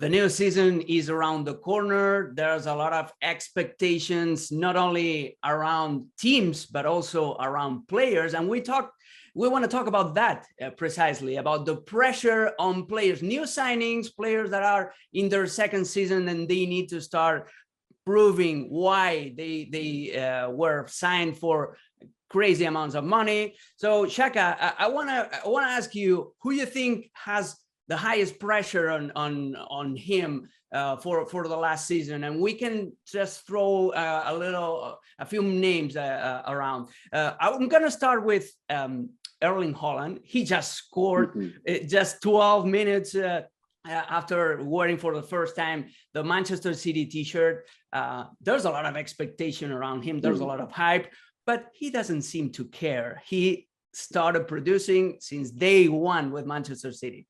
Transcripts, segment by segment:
The new season is around the corner. There's a lot of expectations, not only around teams, but also around players. And we want to talk about that precisely, about the pressure on players, new signings, players that are in their second season and they need to start proving why they were signed for crazy amounts of money. So Shaka, I want to ask you, who you think has the highest pressure on him for the last season? And we can just throw a few names around. I'm gonna start with Erling Haaland. He just scored just 12 minutes after wearing for the first time the Manchester City t-shirt. There's a lot of expectation around him. There's a lot of hype, but he doesn't seem to care. He started producing since day one with Manchester City.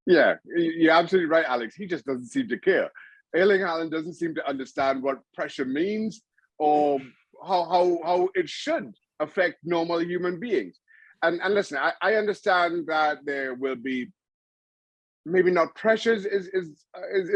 Yeah, you're absolutely right, Alex. He just doesn't seem to care. Erling Haaland doesn't seem to understand what pressure means or how it should affect normal human beings. And listen, I understand that there will be, maybe not pressures is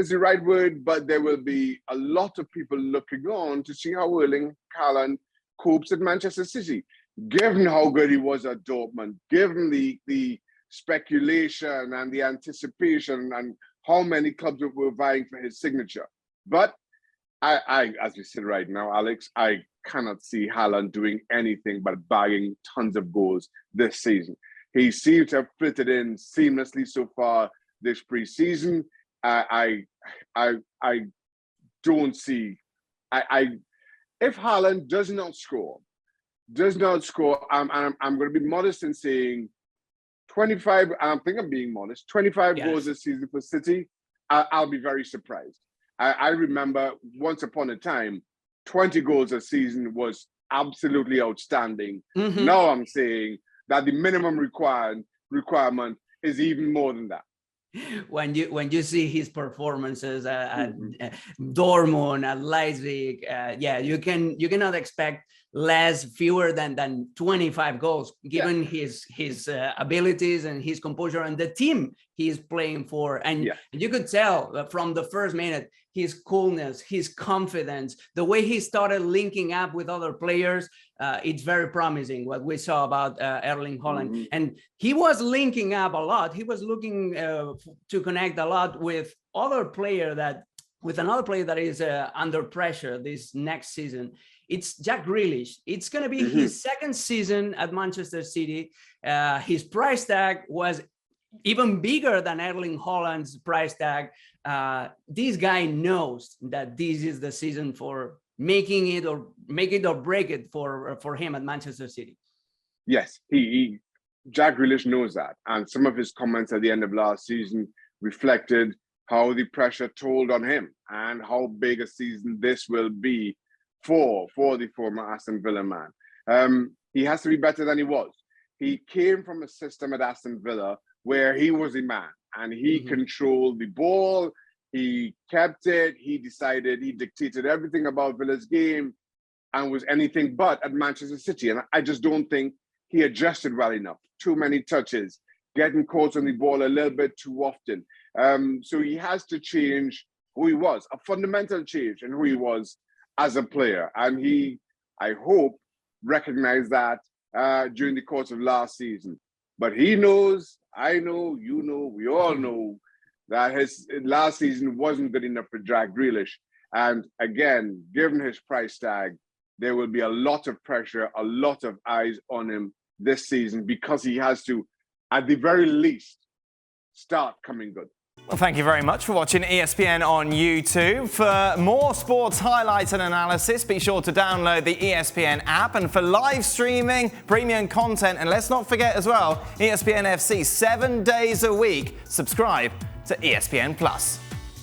the right word, but there will be a lot of people looking on to see how Erling Haaland copes at Manchester City, given how good he was at Dortmund, given the speculation and the anticipation and how many clubs were vying for his signature. But I as we sit right now, Alex, I cannot see Haaland doing anything but bagging tons of goals this season. He seems to have fitted in seamlessly so far this preseason. I don't see. If Haaland does not score, I'm going to be modest in saying 25, I think I'm being modest, 25 goals this season for City, I'll be very surprised. I remember once upon a time, 20 goals a season was absolutely outstanding. Now I'm saying that the minimum requirement is even more than that. When you see his performances at Dortmund, at Leipzig, you cannot expect fewer than 25 goals, given his abilities and his composure and the team he is playing for. And you could tell from the first minute his coolness, his confidence, the way he started linking up with other players. It's very promising what we saw about Erling Haaland. And he was linking up a lot. He was looking to connect a lot with another player that is under pressure this next season. It's Jack Grealish. It's going to be his second season at Manchester City. His price tag was even bigger than Erling Haaland's price tag. This guy knows that this is the season for making it or break it for him at Manchester City. Yes, Jack Grealish knows that. And some of his comments at the end of last season reflected how the pressure told on him and how big a season this will be for the former Aston Villa man. He has to be better than he was. He came from a system at Aston Villa where he was the man and he controlled the ball, he kept it, he dictated everything about Villa's game and was anything but at Manchester City. And I just don't think he adjusted well enough. Too many touches, getting caught on the ball a little bit too often. So he has to change who he was, a fundamental change in who he was as a player. And he, I hope, recognized that during the course of last season. But he knows, I know, you know, we all know that his last season wasn't good enough for Jack Grealish. And again, given his price tag, there will be a lot of pressure, a lot of eyes on him this season because he has to, at the very least, start coming good. Well, thank you very much for watching ESPN on YouTube. For more sports highlights and analysis, be sure to download the ESPN app. And for live streaming, premium content, and let's not forget as well, ESPN FC 7 days a week. Subscribe to ESPN Plus.